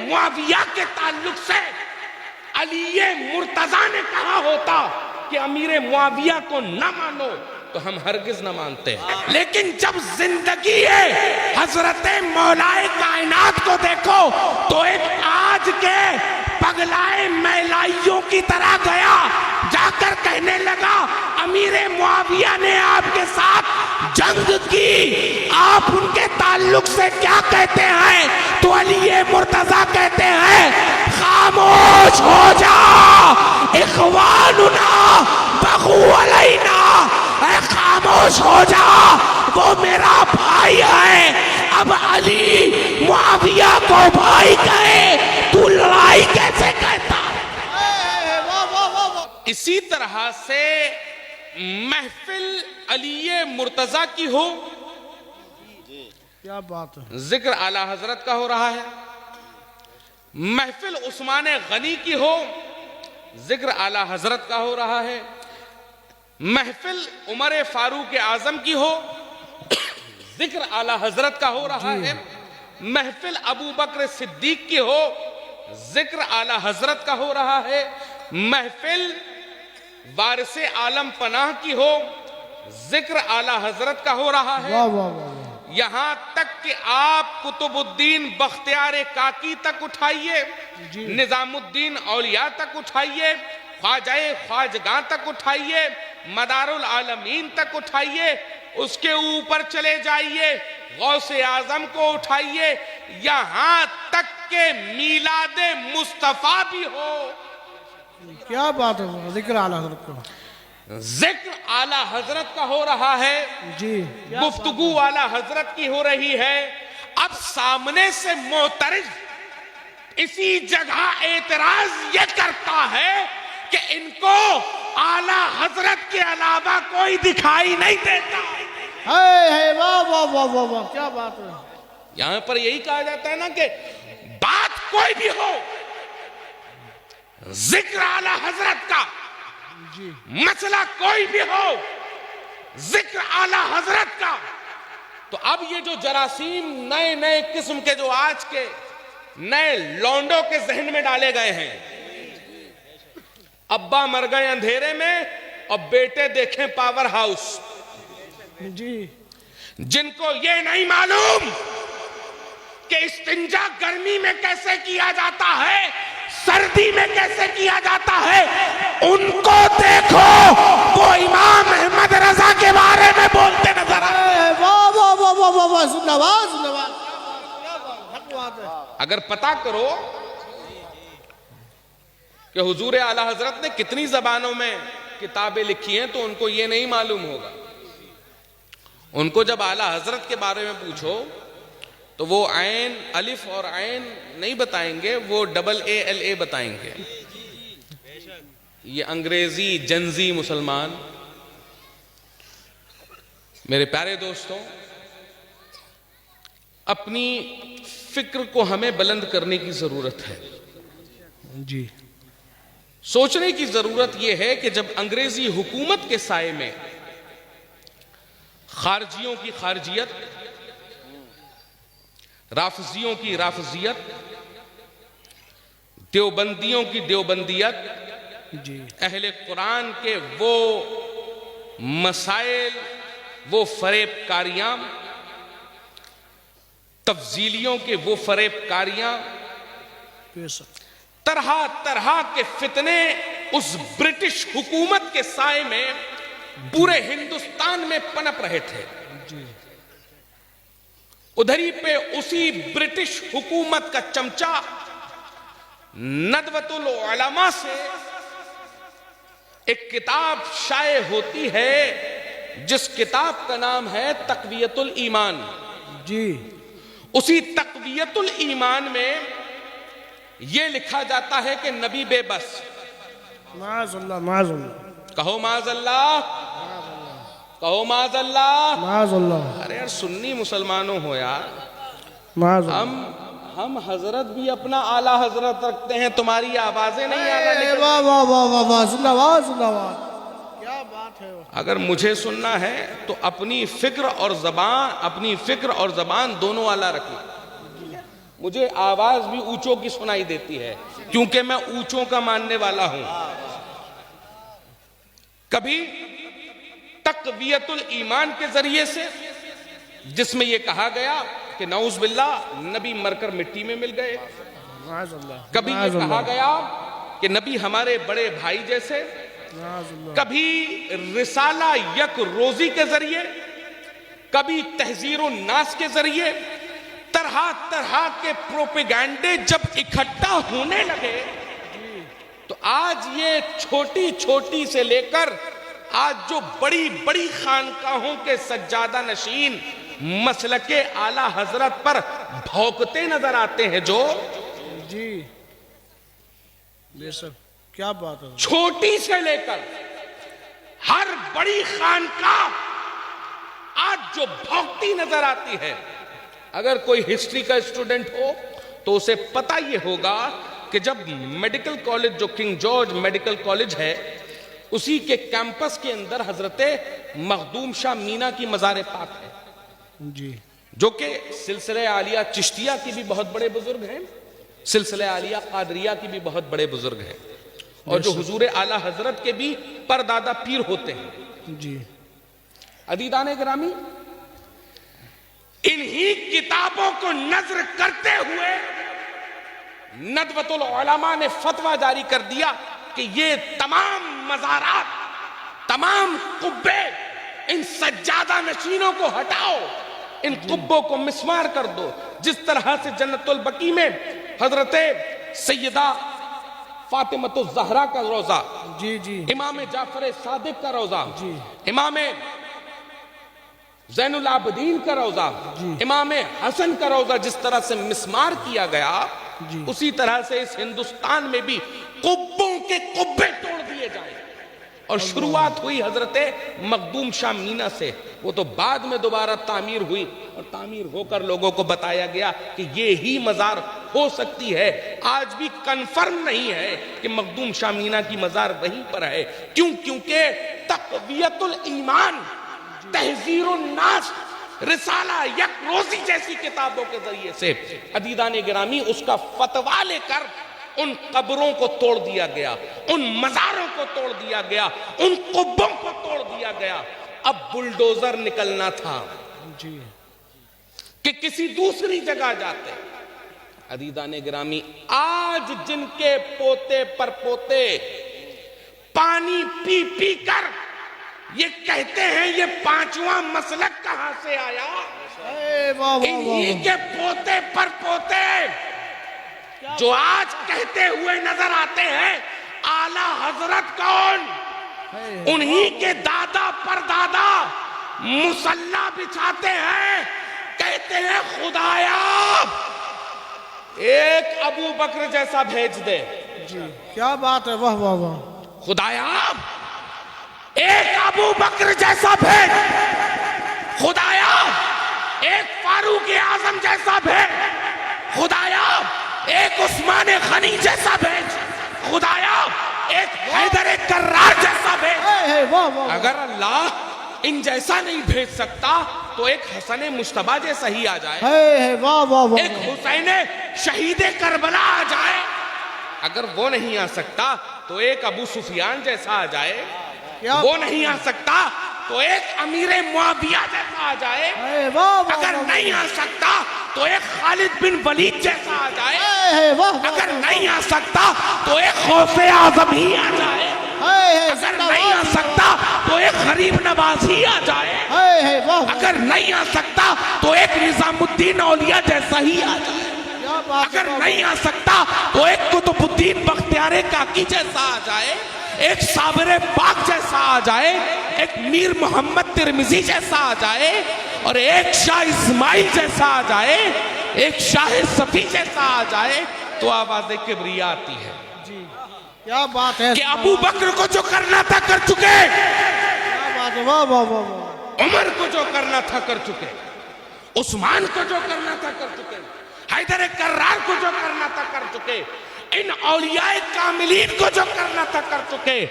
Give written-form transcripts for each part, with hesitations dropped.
معاویہ کے تعلق سے علی مرتضیٰ نے کہا ہوتا کہ امیر معاویہ کو نہ مانو تو ہم ہرگز نہ مانتے. لیکن جب زندگی حضرت مولائے کائنات کو دیکھو تو ایک آج کے پگلائے میلائیوں کی طرح گیا، جا کر کہنے لگا امیر معاویہ نے آپ کے ساتھ جنگ کی، آپ ان کے تعلق سے کیا کہتے ہیں؟ تو علی مرتضیٰ کہتے ہیں خاموش ہو جا، اخواننا بغو علینا، اے خاموش ہو جا، وہ میرا بھائی ہے. اب علی معاویہ کو بھائی کہے تو لڑائی کیسے کہتا؟ اسی طرح سے محفل علی مرتضیٰ کی ہو، کیا بات ہے، ذکر اعلیٰ حضرت کا ہو رہا ہے. محفل عثمان غنی کی ہو، ذکر اعلیٰ حضرت کا ہو رہا ہے. محفل عمر فاروق اعظم کی ہو، ذکر اعلیٰ حضرت کا ہو رہا ہے. محفل ابو بکر صدیق کی ہو، ذکر اعلیٰ حضرت کا ہو رہا ہے. محفل وارث عالم پناہ کی ہو، ذکر اعلیٰ حضرت کا ہو رہا ہے. واہ واہ واہ، یہاں تک کہ آپ قطب الدین بختیار کاکی تک اٹھائیے، نظام الدین اولیاء تک اٹھائیے، خواجہ خواجگاں تک اٹھائیے، مدار العالمین تک اٹھائیے، اس کے اوپر چلے جائیے، غوث اعظم کو اٹھائیے، یہاں تک کہ میلاد مصطفیٰ بھی ہو. کیا بات ہے، ذکر اعلیٰ حضرت کو، ذکر اعلیٰ حضرت کا ہو رہا ہے، جی گفتگو اعلیٰ حضرت کی ہو رہی ہے. اب سامنے سے معترض اسی جگہ اعتراض یہ کرتا ہے کہ ان کو اعلیٰ حضرت کے علاوہ کوئی دکھائی نہیں دیتا. ہے واہ واہ واہ واہ واہ، کیا بات ہے. یہاں پر یہی کہا جاتا ہے نا کہ بات کوئی بھی ہو، ذکر اعلیٰ حضرت کا، مسئلہ کوئی بھی ہو، ذکر اعلیٰ حضرت کا. تو اب یہ جو جراثیم نئے نئے قسم کے جو آج کے نئے لونڈوں کے ذہن میں ڈالے گئے ہیں، ابا مر گئے اندھیرے میں اور بیٹے دیکھیں پاور ہاؤس، جی جن کو یہ نہیں معلوم کہ استنجا گرمی میں کیسے کیا جاتا ہے، سردی میں کیسے کیا جاتا ہے. ان کو دیکھو وہ امام احمد رضا کے بارے میں بولتے نظر آئے. واہ واہ واہ واہ واہ واہ، سنواز سنواز، حق بات ہے. اگر پتا کرو کہ حضور اعلیٰ حضرت نے کتنی زبانوں میں کتابیں لکھی ہیں تو ان کو یہ نہیں معلوم ہوگا. ان کو جب اعلیٰ حضرت کے بارے میں پوچھو تو وہ عین الف اور عین نہیں بتائیں گے، وہ ڈبل اے ایل اے بتائیں گے. یہ انگریزی جنزی مسلمان. میرے پیارے دوستوں، اپنی فکر کو ہمیں بلند کرنے کی ضرورت ہے. جی سوچنے کی ضرورت یہ ہے کہ جب انگریزی حکومت کے سائے میں خارجیوں کی خارجیت، رافضیوں کی رافضیت، دیوبندیوں کی دیوبندیت، جی اہل قرآن کے وہ مسائل، وہ فریب کاریاں، تفضیلیوں کے وہ فریب کاریاں، طرح طرح کے فتنے اس برٹش حکومت کے سائے میں پورے ہندوستان میں پنپ رہے تھے. ادھر ہی پہ اسی برٹش حکومت کا چمچہ ندوۃ العلماء سے ایک کتاب شائع ہوتی ہے جس کتاب کا نام ہے تقویت الایمان. جی اسی تقویت الایمان میں یہ لکھا جاتا ہے کہ نبی بے بس. معاذ اللہ، معاذ اللہ، کہو معاذ اللہ، کہو معاذ اللہ، معاذ اللہ. ارے یار سنی مسلمانوں ہو یار، معاذ اللہ. ہم حضرت بھی اپنا اعلیٰ حضرت رکھتے ہیں، تمہاری آوازیں نہیں اعلیٰ نکلتی. واہ واہ واہ واہ واہ، سنواز سنواز، کیا بات ہے. اگر مجھے سننا ہے تو اپنی فکر اور زبان دونوں اعلیٰ رکھنا. مجھے آواز بھی اونچوں کی سنائی دیتی ہے کیونکہ میں اونچوں کا ماننے والا ہوں. کبھی تقویت الایمان کے ذریعے سے، جس میں یہ کہا گیا کہ نعوذ باللہ نبی مر کر مٹی میں مل گئے. معاذ اللہ. کبھی یہ کہا گیا کہ نبی ہمارے بڑے بھائی جیسے. معاذ اللہ. کبھی رسالہ یک روزی کے ذریعے، کبھی تحذیر الناس کے ذریعے. طرح طرح کے پروپیگنڈے جب اکٹھا ہونے لگے تو آج یہ چھوٹی چھوٹی سے لے کر آج جو بڑی بڑی خانقاہوں کے سجادہ نشین مسلک اعلی حضرت پر بھونکتے نظر آتے ہیں، جو جی بے شک کیا بات ہے. چھوٹی سے لے کر ہر بڑی خانقاہ آج جو بھونکتی نظر آتی ہے. اگر کوئی ہسٹری کا اسٹوڈنٹ ہو تو اسے پتہ یہ ہوگا کہ جب میڈیکل کالج، جو کنگ جارج میڈیکل کالج ہے، اسی کے کیمپس کے اندر حضرت مخدوم شاہ مینا کی مزار پاک ہے، جی جو کہ سلسلہ عالیہ چشتیہ کی بھی بہت بڑے بزرگ ہیں، سلسلہ عالیہ قادریہ کی بھی بہت بڑے بزرگ ہیں، اور جو حضور اعلی حضرت کے بھی پردادا پیر ہوتے ہیں. جی عزیزان گرامی، انہی کتابوں کو نظر کرتے ہوئے ندوۃ العلماء نے فتویٰ جاری کر دیا کہ یہ تمام مزارات، تمام قبے، ان سجادہ نشینوں کو ہٹاؤ، ان قبوں کو مسمار کر دو. جس طرح سے جنت البقیع میں حضرت سیدہ فاطمۃ الزہرا کا روضہ، جی جی امام جعفر صادق کا روضہ، جی امام زین العابدین کا روضہ، امام حسن کا روضہ جس طرح سے مسمار کیا گیا، جی اسی طرح سے اس ہندوستان میں بھی قبوں کے قبے توڑ دیے جائیں. اور شروعات ہوئی حضرت مخدوم شاہ مینا سے. وہ تو بعد میں دوبارہ تعمیر ہوئی، اور تعمیر ہو کر لوگوں کو بتایا گیا کہ یہ ہی مزار ہو سکتی ہے. آج بھی کنفرم نہیں ہے کہ مخدوم شاہ مینا کی مزار وہیں پر ہے. کیونکہ تقویت الایمان، تحذیر الناس، رسالہ یک روزی جیسی کتابوں کے ذریعے سے عزیزان گرامی اس کا فتویٰ لے کر ان قبروں کو توڑ دیا گیا، ان مزاروں کو توڑ دیا گیا، ان قبوں کو توڑ دیا گیا. اب بلڈوزر نکلنا تھا جی کہ کسی دوسری جگہ جاتے. عزیزان گرامی، آج جن کے پوتے پر پوتے پانی پی پی کر یہ کہتے ہیں یہ پانچواں مسلک کہاں سے آیا، اے واہ واہ انہی واہ. کے پوتے پر پوتے جو آج کہتے ہوئے نظر آتے ہیں اعلی حضرت کون، انہی کے دادا پر دادا مصلی بچھاتے ہیں، کہتے ہیں خدایا ایک ابو بکر جیسا بھیج دے. جی کیا بات ہے. واہ واہ واہ. خدایا ایک ابو بکر جیسا بھیج، خدایا ایک فاروق اعظم جیسا بھیج، خدایا ایک عثمان غنی جیسا بھیج، خدایا ایک حیدر کرار جیسا بھیج. اے واہ واہ. اگر اللہ ان جیسا نہیں بھیج سکتا تو ایک حسن مجتبیٰ جیسا ہی آ جائے، اے واہ واہ واہ. ایک حسین شہید کربلا آ جائے. اگر وہ نہیں آ سکتا تو ایک ابو سفیان جیسا آ جائے، وہ نہیں آ سکتا تو ایک امیر معاویہ جیسا آ جائے، اے واہ واہ. اگر نہیں آ سکتا تو ایک خالد بن ولید جیسا آ جائے، اے واہ واہ. اگر نہیں آ سکتا تو ایک غوث اعظم ہی آ جائے، اگر نہیں آ سکتا تو ایک غریب نواز ہی آ جائے، اگر نہیں آ سکتا تو ایک نظام الدین اولیاء جیسا ہی آ جائے، اگر نہیں آ سکتا تو ایک قطب الدین بختیار کاکی جیسا آ جائے، ایک صابر پاک جیسا آ جائے، ایک میر محمد ترمذی جیسا آ جائے، اور ایک شاہ اسماعیل جیسا آ جائے، ایک شاہ صفی جیسا آ جائے، تو آواز کبریہ آتی ہے. جی کیا بات ہے. کہ ابو بکر کو جو کرنا تھا کر چکے، کیا بات ہے. واہ واہ واہ واہ. عمر کو جو کرنا تھا کر چکے، عثمان کو جو کرنا تھا کر چکے، حیدر کرار کو جو کرنا تھا کر چکے، ان اولیاء کاملین کو جو کرنا تھا کر چکے.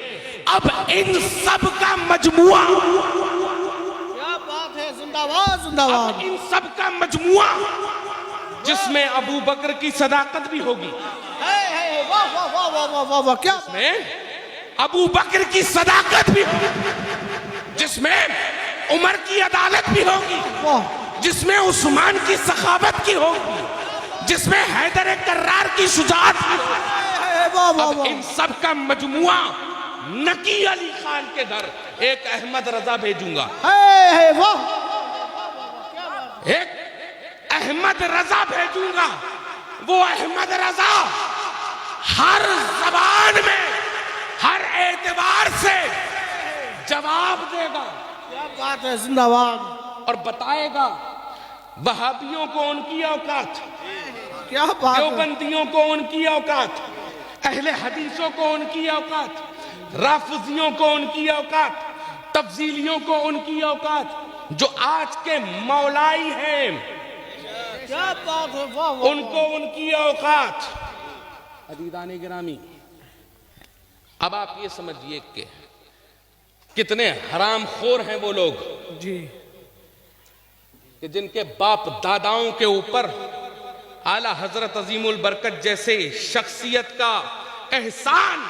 اب ان سب کا مجموعہ، کیا بات ہے. زندہ باد زندہ باد. ان سب کا مجموعہ جس میں ابو بکر کی صداقت بھی ہوگی، واہ واہ واہ واہ واہ واہ واہ کیا جس میں ابو بکر کی صداقت بھی ہوگی، جس میں عمر کی عدالت بھی ہوگی، واہ جس میں عثمان کی سخاوت کی ہوگی، جس میں حیدر کرار کی شجاعت بھی ہوگی۔ واہ واہ اب واہ ان سب کا مجموعہ نقی علی خان کے گھر ایک احمد رضا بھیجوں گا، واہ ایک احمد رضا بھیجوں گا۔ وہ احمد رضا ہر زبان میں ہر اعتبار سے جواب دے گا کیا بات ہے، زندہ باد، اور بتائے گا وہابیوں کو ان کی اوقات، کیا بات ہے، دیوبندیوں کو ان کی اوقات، اہل حدیثوں کو ان کی اوقات، رافضیوں کو ان کی اوقات، تفضیلیوں کو ان کی اوقات، جو آج کے مولائی ہیں کیا بات ہے، واہ واہ ان کو ان کی اوقات۔ عزیزان گرامی، اب آپ یہ سمجھئے کہ کتنے حرام خور ہیں وہ لوگ جی، کہ جن کے باپ داداؤں کے اوپر اعلیٰ حضرت عظیم البرکت جیسے شخصیت کا احسان،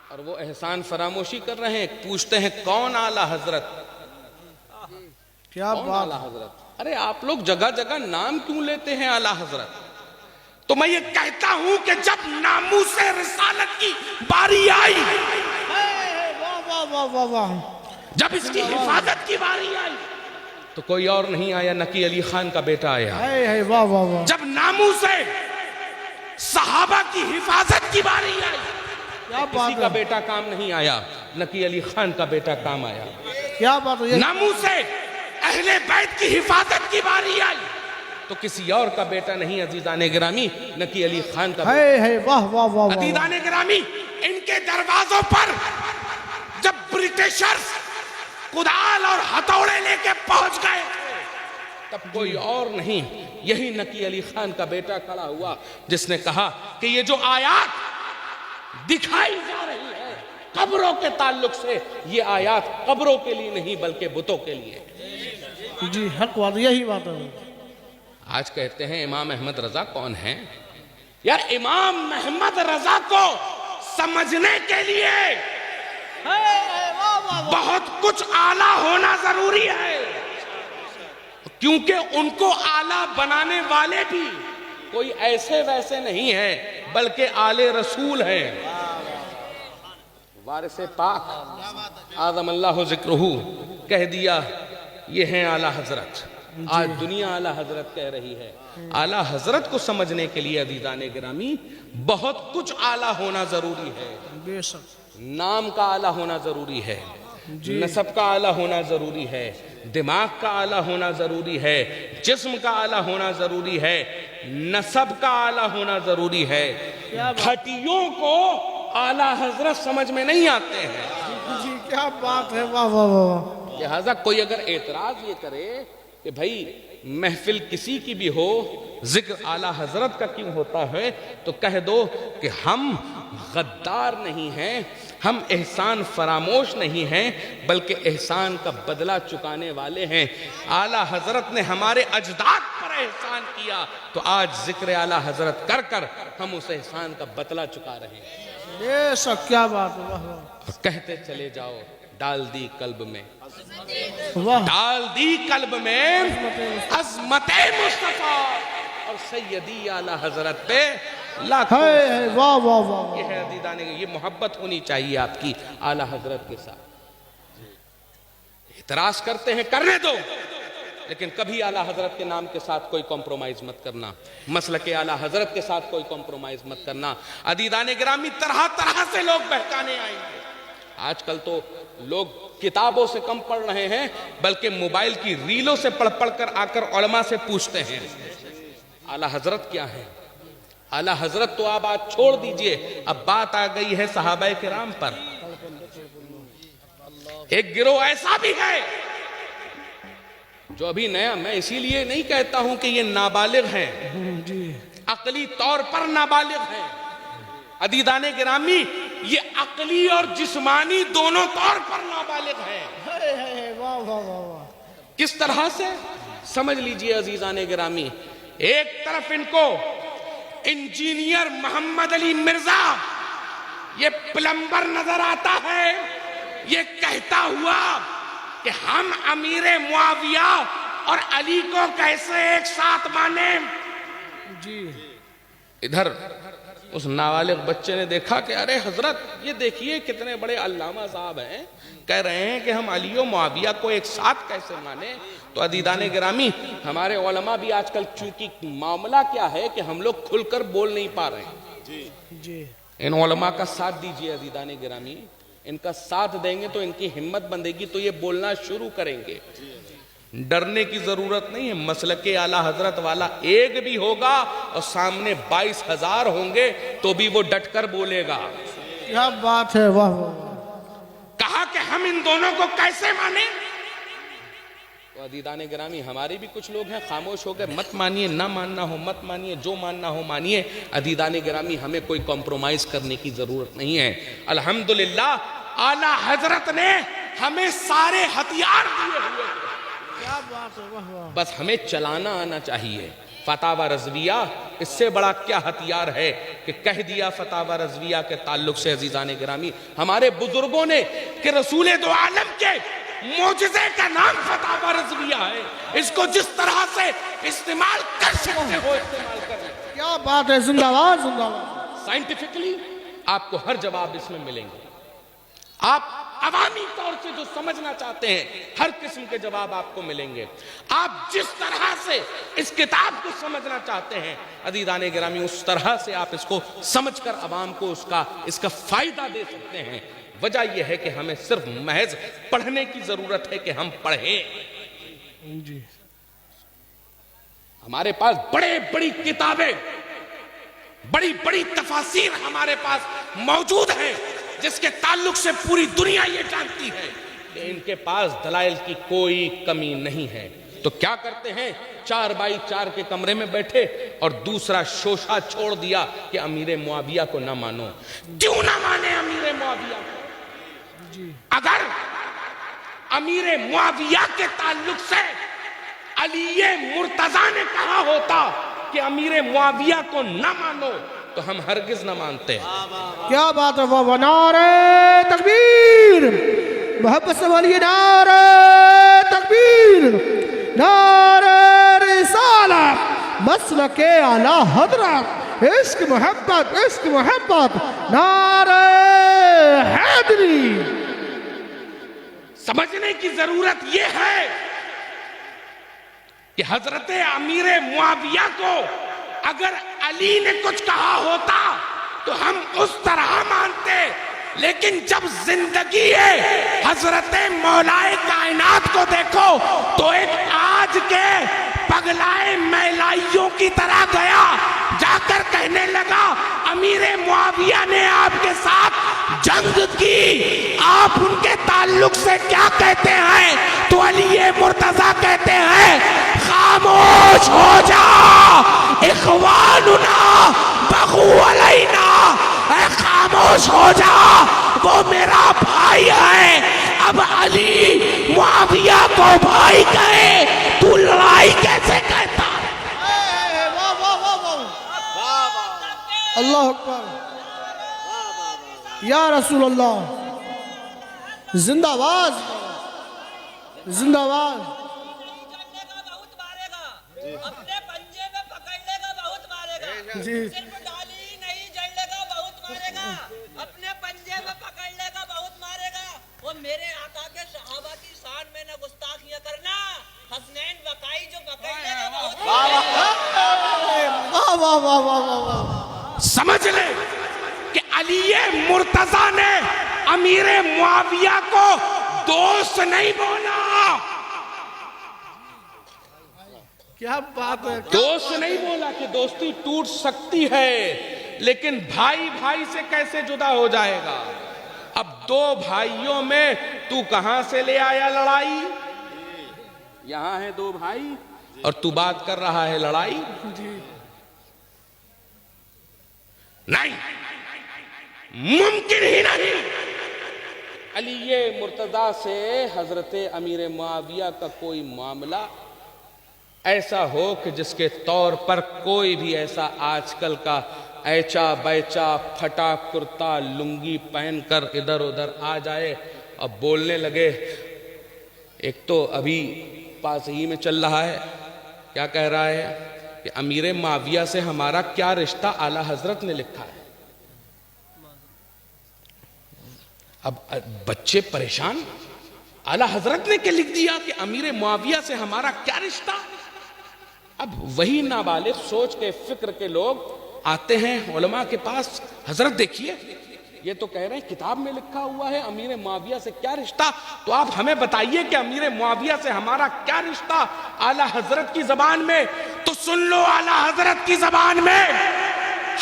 اور وہ احسان فراموشی کر رہے ہیں۔ پوچھتے ہیں کون اعلیٰ حضرت، کیا کون بات، اعلیٰ حضرت؟ ارے آپ لوگ جگہ جگہ نام کیوں لیتے ہیں اعلیٰ حضرت؟ تو میں یہ کہتا ہوں کہ جب ناموس رسالت کی باری آئی، واہ واہ واہ واہ واہ، جب اس کی حفاظت کی باری آئی، تو کوئی اور نہیں آیا، نقی علی خان کا بیٹا آیا۔ واہ واہ واہ، جب ناموس صحابہ کی حفاظت کی باری آئی، کیا کسی بات کا ہے، بیٹا کام نہیں آیا، نقی علی خان کا بیٹا کام آیا۔ کیا بات ہے، ناموس اہل بیت کی حفاظت کی باری آئی تو کسی اور کا بیٹا نہیں، عزیزان گرامی، نقی علی خان کا بیٹا۔ واہ واہ واہ، عزیزان گرامی، ان کے دروازوں پر جب برٹشرز کدال اور ہتھوڑے لے کے پہنچ گئے تب کوئی اور نہیں، یہی نقی علی خان کا بیٹا کھڑا ہوا جس نے کہا کہ یہ جو آیات دکھائی جا رہی ہے قبروں کے تعلق سے، یہ آیات قبروں کے لیے نہیں بلکہ بتوں کے لیے۔ جی حق بات، یہی بات ہے، آج کہتے ہیں امام احمد رضا کون ہیں؟ یار امام احمد رضا کو سمجھنے کے لیے بہت کچھ اعلیٰ ہونا ضروری ہے، کیونکہ ان کو اعلیٰ بنانے والے بھی کوئی ایسے ویسے نہیں ہیں بلکہ آل رسول ہیں۔ وارث پاک اعظم اللہ ذکرہ کہہ دیا یہ ہیں اعلیٰ حضرت۔ آج دنیا اعلیٰ حضرت کہہ رہی ہے۔ اعلیٰ حضرت کو سمجھنے کے لیے عزیزان گرامی بہت کچھ اعلیٰ ہونا ضروری ہے۔ بے شک، نام کا اعلیٰ ہونا ضروری ہے، نسب کا اعلیٰ ہونا ضروری ہے، دماغ کا اعلیٰ ہونا ضروری ہے، جسم کا اعلیٰ ہونا ضروری ہے، نسب کا اعلیٰ ہونا ضروری ہے۔ گھٹیوں کو اعلیٰ حضرت سمجھ میں نہیں آتے ہیں۔ جی کیا بات ہے، واہ واہ واہ، لہذا کوئی اگر اعتراض یہ کرے کہ بھائی محفل کسی کی بھی ہو ذکر اعلیٰ حضرت کا کیوں ہوتا ہے، تو کہہ دو کہ ہم غدار نہیں ہیں، ہم احسان فراموش نہیں ہیں بلکہ احسان کا بدلہ چکانے والے ہیں۔ اعلیٰ حضرت نے ہمارے اجداد پر احسان کیا تو آج ذکر اعلیٰ حضرت کر کر ہم اس احسان کا بدلہ چکا رہے ہیں۔ بے شک، کیا بات ہے، واہ واہ اور کہتے چلے جاؤ ڈال دی قلب میں، واہ، ڈال دی قلب میں عظمت مصطفیٰ اور سیدی اعلیٰ حضرت پہ لاکھوں واہ واہ واہ، یہ ہے عزیزان، یہ محبت ہونی چاہیے آپ کی اعلیٰ حضرت کے ساتھ۔ اعتراض کرتے ہیں کرنے دو، لیکن کبھی اعلیٰ حضرت کے نام کے ساتھ کوئی کمپرومائز مت کرنا، مسلک اعلیٰ حضرت کے ساتھ کوئی کمپرومائز مت کرنا۔ عزیزان گرامی، طرح طرح سے لوگ بہکانے آئیں گے۔ آج کل تو لوگ کتابوں سے کم پڑھ رہے ہیں بلکہ موبائل کی ریلوں سے پڑھ پڑھ کر آ کر علماء سے پوچھتے ہیں اعلیٰ حضرت کیا ہے۔ اعلیٰ حضرت تو آپ آج چھوڑ دیجئے، اب بات آ گئی ہے صحابہ کرام پر۔ ایک گروہ ایسا بھی ہے جو ابھی نیا، میں اسی لیے نہیں کہتا ہوں کہ یہ نابالغ ہیں، عقلی طور پر نابالغ ہیں۔ عزیزان گرامی، یہ عقلی اور جسمانی دونوں طور پر نابالغ ہیں۔ واہ واہ واہ واہ، کس طرح سے؟ سمجھ لیجئے عزیزان گرامی، ایک طرف ان کو انجینئر محمد علی مرزا یہ پلمبر نظر آتا ہے، یہ کہتا ہوا کہ ہم امیر معاویہ اور علی کو کیسے ایک ساتھ مانیں۔ جی ادھر اس نابالغ بچے نے دیکھا کہ ارے حضرت یہ دیکھیے کتنے بڑے علامہ صاحب ہیں، کہہ رہے ہیں کہ ہم علی و معاویہ کو ایک ساتھ کیسے مانیں۔ تو عزیزان گرامی، ہمارے علماء بھی آج کل چونکہ معاملہ کیا ہے کہ ہم لوگ کھل کر بول نہیں پا رہے ہیں، جی ان علماء کا ساتھ دیجئے عزیزان گرامی، ان کا ساتھ دیں گے تو ان کی ہمت بندھے گی تو یہ بولنا شروع کریں گے۔ ڈرنے کی ضرورت نہیں ہے، مسلک اعلیٰ حضرت والا ایک بھی ہوگا اور سامنے 22,000 ہوں گے تو بھی وہ ڈٹ کر بولے گا۔ کیا بات ہے، واہ واہ۔ کہا کہ ہم ان دونوں کو کیسے مانیں؟ تو عزیزان گرامی ہمارے بھی کچھ لوگ ہیں خاموش ہو گئے، مت مانیے، نہ ماننا ہو مت مانیے، جو ماننا ہو مانیے۔ عزیزان گرامی ہمیں کوئی کمپرومائز کرنے کی ضرورت نہیں ہے۔ الحمدللہ اعلیٰ حضرت نے ہمیں سارے ہتھیار دیے ہوئے ہیں، کیا بات ہے، واہ واہ۔ بس ہمیں چلانا آنا چاہیے۔ فتاوی رضویہ اس سے بڑا کیا ہتھیار ہے کہ کہہ دیا فتاوی رضویہ کے تعلق سے عزیزان گرامی ہمارے بزرگوں نے کہ رسول دو عالم کے معجزے کا نام فتاوی رضویہ ہے، اس کو جس طرح سے استعمال کر سکتے ہو استعمال کر لیں۔ کیا بات ہے، زندہ باد زندہ باد۔ سائنٹیفکلی آپ کو ہر جواب اس میں ملیں گے، آپ عوامی طور سے جو سمجھنا چاہتے ہیں ہر قسم کے جواب آپ کو ملیں گے، آپ جس طرح سے اس کتاب کو سمجھنا چاہتے ہیں عزیزان گرامی اس طرح سے آپ اس کو سمجھ کر عوام کو اس کا فائدہ دے سکتے ہیں۔ وجہ یہ ہے کہ ہمیں صرف محض پڑھنے کی ضرورت ہے کہ ہم پڑھیں۔ جی ہمارے پاس بڑے بڑی کتابیں، بڑی بڑی تفاسیر ہمارے پاس موجود ہیں جس کے تعلق سے پوری دنیا یہ جانتی ہے کہ ان کے پاس دلائل کی کوئی کمی نہیں ہے۔ تو کیا کرتے ہیں، 4x4 کے کمرے میں بیٹھے اور دوسرا شوشہ چھوڑ دیا کہ امیر معاویہ کو نہ مانو۔ کیوں نہ مانے امیر معاویہ کو؟ اگر امیر معاویہ کے تعلق سے علی مرتضیٰ نے کہا ہوتا کہ امیر معاویہ کو نہ مانو تو ہم ہرگز نہ مانتے۔ کیا بات ہے، واہ واہ۔ نعرہ تکبیر، محبت سے بولیے نعرہ تکبیر، نعرہ رسالت، مسلک اعلیٰ حضرت، عشق محبت، نعرہ حیدری۔ سمجھنے کی ضرورت یہ ہے کہ حضرت امیر معاویہ کو اگر علی نے کچھ کہا ہوتا تو ہم اس طرح مانتے، لیکن جب زندگی ہے حضرت مولا کائنات کو دیکھو تو ایک آج کے پگلائے میلائیوں کی طرح گیا، جا کر کہنے لگا امیر معاویہ نے آپ کے ساتھ جنگ کی، آپ ان کے تعلق سے کیا کہتے ہیں؟ تو علی مرتضیٰ کہتے ہیں خاموش ہو جا، اخواننا بغو علینا، اے خاموش ہو جا، وہ میرا بھائی ہے۔ اب علی معاویہ کو بھائی کہے تو لڑائی کیسے کہتا؟ واہ واہ واہ واہ، اللہ اکبر، یا رسول اللہ، زندہ باد زندہ باد۔ اپنے پنجے میں پکڑ لے گا بہت مارے گا، صرف ڈالی ہی نہیں جڑ لے گا بہت مارے گا، اپنے پنجے میں پکڑ لے گا بہت مارے گا۔ وہ میرے آقا کے صحابہ کی شان میں نہ گستاخیاں کرنا، حسنین وقائی جو پکڑ لے گا بہت مارے گا۔ واہ واہ واہ واہ واہ۔ سمجھ لیں کہ علی مرتضیٰ نے امیر معاویہ کو دوست نہیں بولا، کیا بات ہے، دوست نہیں بولا کہ دوستی ٹوٹ سکتی ہے، لیکن بھائی بھائی سے کیسے جدا ہو جائے گا؟ اب دو بھائیوں میں تو کہاں سے لے آیا لڑائی؟ یہاں ہے دو بھائی اور تو بات کر رہا ہے لڑائی؟ نہیں، ممکن ہی نہیں۔ علی مرتضیٰ سے حضرت امیر معاویہ کا کوئی معاملہ ایسا ہو کہ جس کے طور پر کوئی بھی ایسا آج کل کا ایچا بیچا پھٹا کرتا لنگی پہن کر ادھر ادھر آ جائے اور بولنے لگے. ایک تو ابھی پاس ہی میں چل رہا ہے, کیا کہہ رہا ہے کہ امیر معاویہ سے ہمارا کیا رشتہ, اعلیٰ حضرت نے لکھا ہے. اب بچے پریشان, اعلیٰ حضرت نے کیا لکھ دیا کہ امیر معاویہ سے ہمارا کیا رشتہ. اب وہی نابالغ سوچ کے فکر کے لوگ آتے ہیں علماء کے پاس, حضرت دیکھیے یہ تو کہہ رہے ہیں کتاب میں لکھا ہوا ہے امیر معاویہ سے کیا رشتہ, تو آپ ہمیں بتائیے کہ امیر معاویہ سے ہمارا کیا رشتہ اعلیٰ حضرت کی زبان میں. تو سن لو اعلیٰ حضرت کی زبان میں,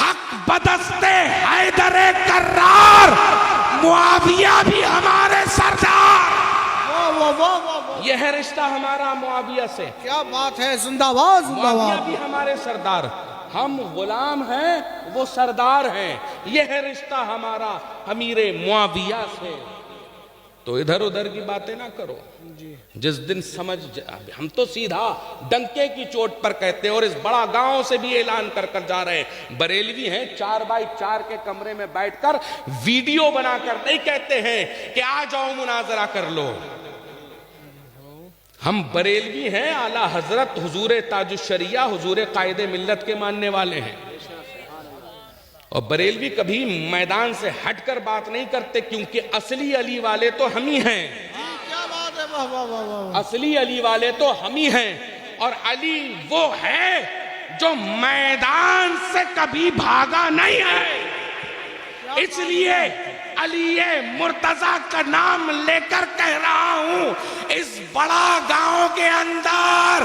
حق بدست حیدر کرار, معاویہ بھی ہمارے سردار. واہ واہ واہ واہ واہ. یہ ہے رشتہ ہمارا معاویہ سے. کیا بات ہے, زندہ باد زندہ معاویہ باد. بھی ہمارے سردار, ہم غلام ہیں وہ سردار ہیں. یہ ہے رشتہ ہمارا امیر معاویہ سے. تو ادھر ادھر کی باتیں نہ کرو. جس دن سمجھ ہم تو سیدھا ڈنکے کی چوٹ پر کہتے ہیں, اور اس بڑا گاؤں سے بھی اعلان کر کر جا رہے ہیں. بریلوی ہیں 4x4 کے کمرے میں بیٹھ کر ویڈیو بنا کر نہیں کہتے ہیں کہ آ جاؤ مناظرہ کر لو. ہم بریلوی ہیں, اعلیٰ حضرت حضور تاج الشریعہ حضور قائد ملت کے ماننے والے ہیں. اور بریلوی کبھی میدان سے ہٹ کر بات نہیں کرتے, کیونکہ اصلی علی والے تو ہم ہی ہیں. کیا بات ہے, واہ واہ واہ واہ. اصلی علی والے تو ہم ہی ہیں. اور علی وہ ہے جو میدان سے کبھی بھاگا نہیں ہے. اس لیے علی مرتضیٰ کا نام لے کر کہہ رہا ہوں, اس بڑا گاؤں کے اندر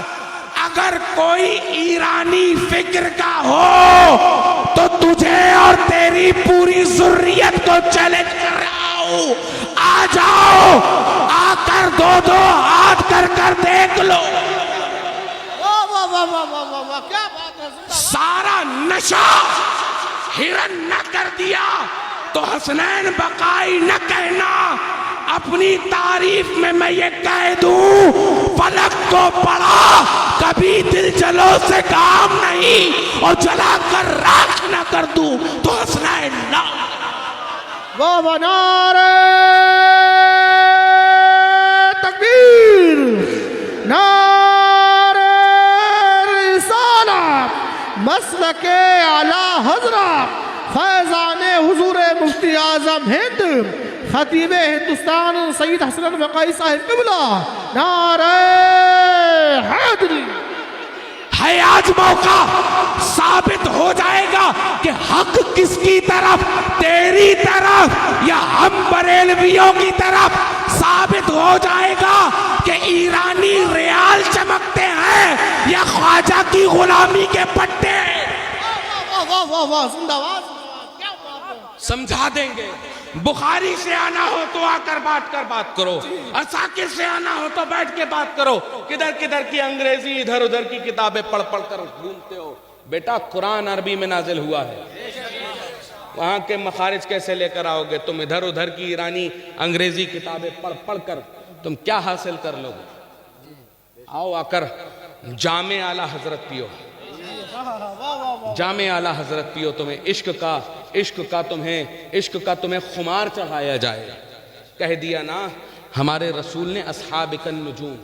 اگر کوئی ایرانی فکر کا ہو تو تجھے اور تیری پوری ذریت کو چیلنج کر رہا ہوں, آ جاؤ, آ کر دو ہاتھ کر کر دیکھ لو. واہ واہ واہ واہ واہ واہ واہ. کیا بات ہے, زندہ باد. سارا نشہ ہرن نہ کر دیا تو حسنین بقائی نہ کہنا. اپنی تعریف میں یہ کہہ دوں, فلک کو پڑھا کبھی دل جلو سے کام نہیں, اور جلا کر راکھ نہ کر دوں تو حسنین نہ. واہ واہ. نعرہ تکبیر, نعرہ رسالت, مسلک اعلیٰ حضرت فیضان حضور مفتی اعظم ہند خطیب ہندوستان سید حسن بقائی صاحب قبلہ. نعرہ حیدری. ہے آج موقع, ثابت ہو جائے گا کہ حق کس کی طرف, تیری طرف یا ہم بریلویوں کی طرف. ثابت ہو جائے گا کہ ایرانی ریال چمکتے ہیں یا خواجہ کی غلامی کے پٹے. واہ واہ واہ واہ. زندہ باد. کیا بات ہے. سمجھا دیں گے. بخاری سے آنا ہو تو آ کر بات کرو, اساکر سے آنا ہو تو بیٹھ کے بات کرو. کدھر کدھر کی انگریزی ادھر ادھر کی کتابیں پڑھ پڑھ کر گھومتے ہو. بیٹا قرآن عربی میں نازل ہوا ہے, وہاں کے مخارج کیسے لے کر آؤ گے تم؟ ادھر ادھر کی ایرانی انگریزی کتابیں پڑھ پڑھ کر تم کیا حاصل کر لو گے؟ آؤ آ کر جام اعلیٰ حضرت پیو, جام اعلیٰ حضرت پیو. تمہیں عشق کا تمہیں خمار چڑھایا جائے. کہہ دیا نا ہمارے رسول نے, اصحابک النجوم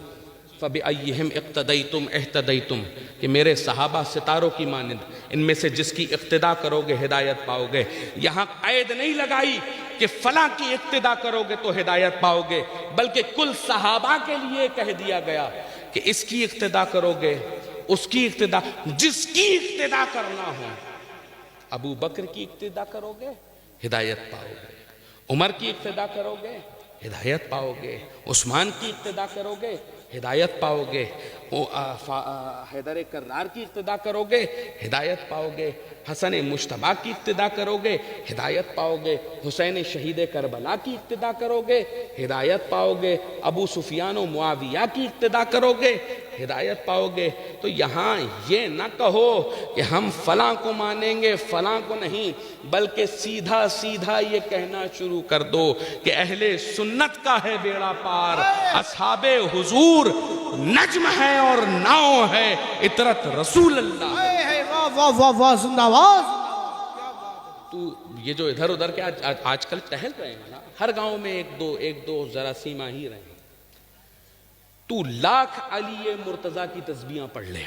فبأیہم اقتدیتم اہتدیتم, کہ میرے صحابہ ستاروں کی مانند, ان میں سے جس کی اقتداء کرو گے ہدایت پاؤ گے. یہاں قید نہیں لگائی کہ فلاں کی اقتداء کرو گے تو ہدایت پاؤ گے, بلکہ کل صحابہ کے لیے کہہ دیا گیا کہ اس کی اقتداء کرو گے, اس کی اقتداء, جس کی اقتداء کرنا ہو. ابو بکر کی اقتداء کرو گے ہدایت پاؤ گے, عمر کی اقتداء کرو گے ہدایت پاؤ گے, عثمان کی اقتداء کرو گے ہدایت پاؤ گے, حیدر کرار کی اقتداء کرو گے ہدایت پاؤ گے, حسن مجتبیٰ کی اقتداء کرو گے ہدایت پاؤ گے, حسین شہید کربلا کی اقتداء کرو گے ہدایت پاؤ گے, ابو سفیان و معاویہ کی اقتداء کرو گے ہدایت پاؤ گے۔ تو یہاں یہ نہ کہو کہ ہم فلاں کو مانیں گے فلاں کو نہیں، بلکہ سیدھا سیدھا یہ کہنا شروع کر دو کہ اہل سنت کا ہے بیڑا پار، اصحاب حضور نجم ہے اور ناؤ ہے، اطرت رسول اللہ۔ واہ واہ واہ واہ زندہ باد۔ تو یہ جو ادھر ادھر کے آج کل ٹہل رہے ہیں نا، ہر گاؤں میں ایک دو ذرا سیما ہی رہے ہیں، تو لاکھ علی مرتضیٰ کی تسبیحاں پڑھ لے۔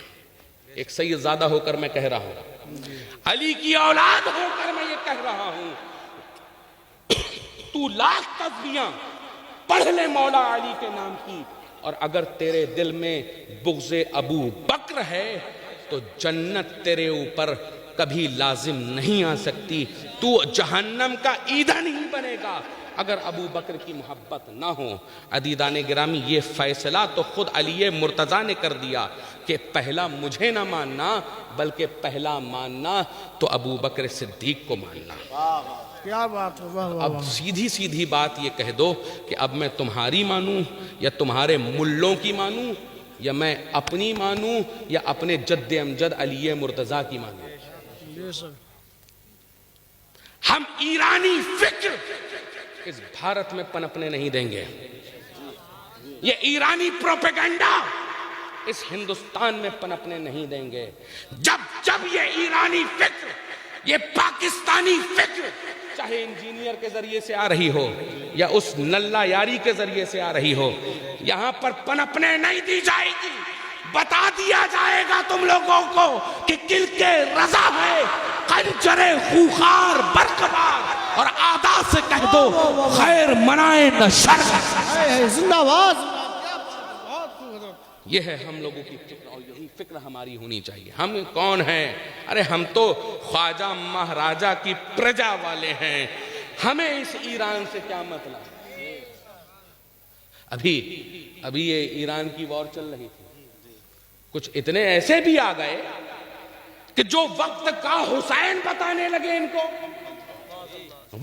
ایک سید زادہ ہو کر میں کہہ رہا ہوں، علی کی اولاد ہو کر میں یہ کہہ رہا ہوں، تو لاکھ تسبیحاں پڑھ لے مولا علی کے نام کی، اور اگر تیرے دل میں بغض ابو بکر ہے تو جنت تیرے اوپر کبھی لازم نہیں آ سکتی، تو جہنم کا ایندھن نہیں بنے گا اگر ابو بکر کی محبت نہ ہو۔ عزیزان گرامی، یہ فیصلہ تو خود علی مرتضیٰ نے کر دیا کہ پہلا مجھے نہ ماننا بلکہ پہلا ماننا تو ابو بکر صدیق کو ماننا۔ کیا بات ہے، واہ واہ۔ اب سیدھی سیدھی بات یہ کہہ دو کہ اب میں تمہاری مانوں یا تمہارے ملوں کی مانوں، یا میں اپنی مانوں یا اپنے جد امجد علی مرتضیٰ کی مانوں۔ ہم ایرانی فکر اس بھارت میں پنپنے نہیں دیں گے، یہ ایرانی پروپیگنڈا اس ہندوستان میں پنپنے نہیں دیں گے۔ جب یہ ایرانی فکر، یہ پاکستانی فکر، چاہے انجینئر کے ذریعے سے آ رہی ہو یا اس نلہ یاری کے ذریعے سے آ رہی ہو، یہاں پر پنپنے نہیں دی جائے گی۔ بتا دیا جائے گا تم لوگوں کو کہ کل کے رضا ہے، خنجر خوخار برقبار، اور آدھا سے کہہ دو خیر منائے نہ شر۔ زندہ باد۔ یہ ہے ہم لوگوں کی فکر، اور یہی فکر ہماری ہونی چاہیے۔ ہم کون ہیں؟ ارے ہم تو خواجہ مہاراجہ کی پرجا والے ہیں، ہمیں اس ایران سے کیا مطلب؟ ابھی یہ ایران کی وار چل رہی تھی، کچھ اتنے ایسے بھی آ گئے کہ جو وقت کا حسین بتانے لگے ان کو،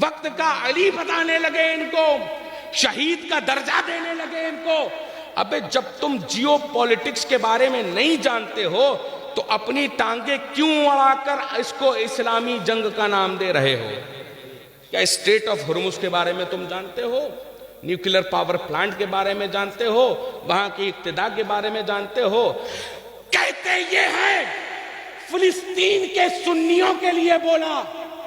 وقت کا علی بتانے لگے ان کو، شہید کا درجہ دینے لگے ان کو۔ ابے جب تم جیو پولیٹکس کے بارے میں نہیں جانتے ہو تو اپنی ٹانگیں کیوں اڑا کر اس کو اسلامی جنگ کا نام دے رہے ہو؟ کیا اسٹریٹ آف ہرمز کے بارے میں تم جانتے ہو؟ نیوکلیر پاور پلانٹ کے بارے میں جانتے ہو؟ وہاں کی اقتداء کے بارے میں جانتے ہو؟ کہتے یہ ہے فلسطین کے سنیوں کے لیے بولا،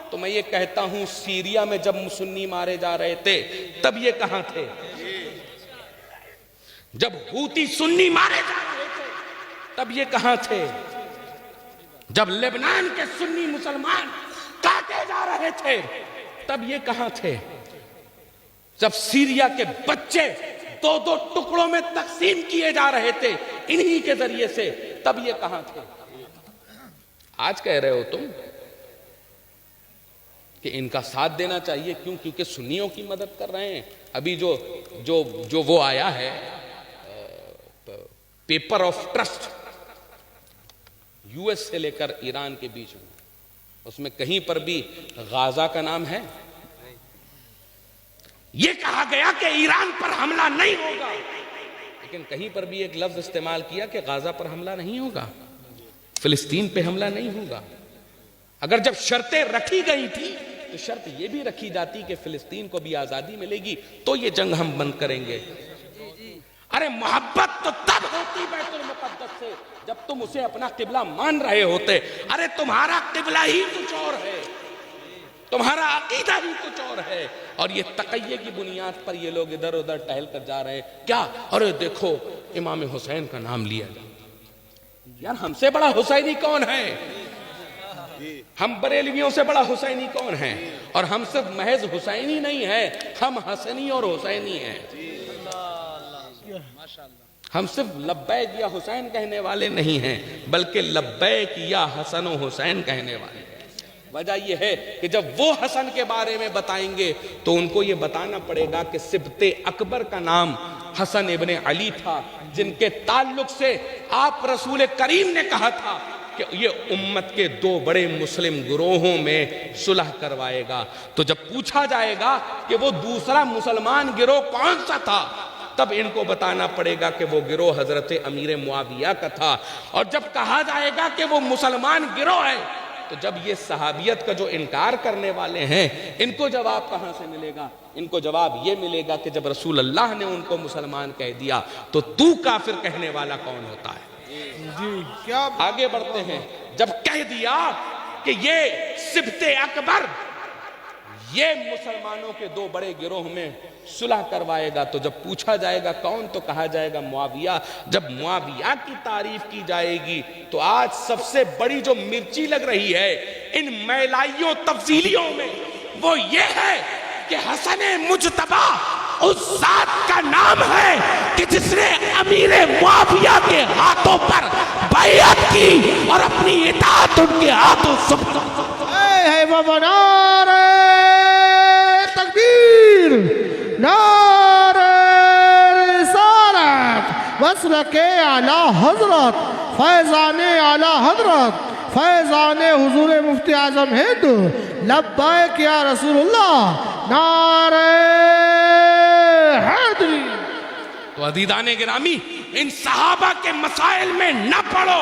تو میں یہ کہتا ہوں سیریا میں جب سنی مارے جا رہے تھے تب یہ کہاں تھے؟ جب ہوتی سنی مارے جا رہے تھے تب یہ کہاں تھے؟ جب لبنان کے سنی مسلمان کاٹے جا رہے تھے تب یہ کہاں تھے؟ جب سیریا کے بچے دو دو ٹکڑوں میں تقسیم کیے جا رہے تھے انہی کے ذریعے سے تب یہ کہاں تھے؟ آج کہہ رہے ہو تم کہ ان کا ساتھ دینا چاہیے، کیوں؟ کیونکہ سنیوں کی مدد کر رہے ہیں۔ ابھی جو وہ آیا ہے paper of trust U S سے لے کر ایران کے بیچ میں، اس میں کہیں پر بھی غازہ کا نام ہے؟ یہ کہا گیا کہ ایران پر حملہ نہیں ہوگا، لیکن کہیں پر بھی ایک لفظ استعمال کیا کہ غازہ پر حملہ نہیں ہوگا، فلسطین پہ حملہ نہیں ہوگا۔ اگر جب شرطیں رکھی گئی تھی تو شرط یہ بھی رکھی جاتی کہ فلسطین کو بھی آزادی ملے گی تو یہ جنگ ہم بند کریں گے۔ ارے محبت تو تب ہوتی بیت المقدس سے جب تم اسے اپنا قبلہ مان رہے ہوتے۔ ارے تمہارا قبلہ ہی کچھ اور ہے، تمہارا عقیدہ ہی کچھ اور ہے، اور یہ تقیہ کی بنیاد پر یہ لوگ ادھر ادھر ٹہل کر جا رہے ہیں۔ کیا؟ ارے دیکھو امام حسین کا نام لیا جائے۔ یار ہم سے بڑا حسینی کون ہے؟ ہم بریلویوں سے بڑا حسینی کون ہے؟ اور ہم صرف محض حسینی نہیں ہے، ہم حسنی اور حسینی ہیں۔ ہم صرف لبیک یا حسین کہنے والے نہیں ہیں بلکہ لبیک یا حسن و حسین کہنے والے ہیں۔ وجہ یہ ہے کہ جب وہ حسن کے بارے میں بتائیں گے تو ان کو یہ بتانا پڑے گا کہ سبط اکبر کا نام حسن ابن علی تھا، جن کے تعلق سے آپ رسول کریم نے کہا تھا کہ یہ امت کے دو بڑے مسلم گروہوں میں صلح کروائے گا۔ تو جب پوچھا جائے گا کہ وہ دوسرا مسلمان گروہ کون سا تھا تب ان کو بتانا پڑے گا کہ وہ گروہ حضرت امیر معاویہ کا تھا. اور جب کہا جائے گا کہ وہ مسلمان گروہ ہے تو جب یہ صحابیت کا جو انکار کرنے والے ہیں ان کو جواب کہاں سے ملے گا؟ ان کو جواب یہ ملے گا کہ جب رسول اللہ نے ان کو مسلمان کہہ دیا تو کافر کہنے والا کون ہوتا ہے؟ جی کیا آگے بڑھتے ہیں. جب کہہ دیا کہ یہ سبط اکبر یہ مسلمانوں کے دو بڑے گروہ میں صلح کروائے گا تو جب پوچھا جائے گا کون تو کہا جائے گا معاویہ. جب معاویہ کی تعریف کی جائے گی تو آج سب سے بڑی جو مرچی لگ رہی ہے ان میلائیوں تفصیلیوں میں وہ یہ ہے کہ حسن مجتبی اس ذات کا نام ہے کہ جس نے امیر معاویہ کے ہاتھوں پر بیعت کی اور اپنی اطاعت ان کے ہاتھوں ہے بابا نعرہ تکبیر نعرہ رسالت مسلک اعلی حضرت فیضان اعلی حضرت فیضان حضور مفتی اعظم ہند لبیک یا رسول اللہ نعرہ حیدری. تو عزیزان گرامی ان صحابہ کے مسائل میں نہ پڑو.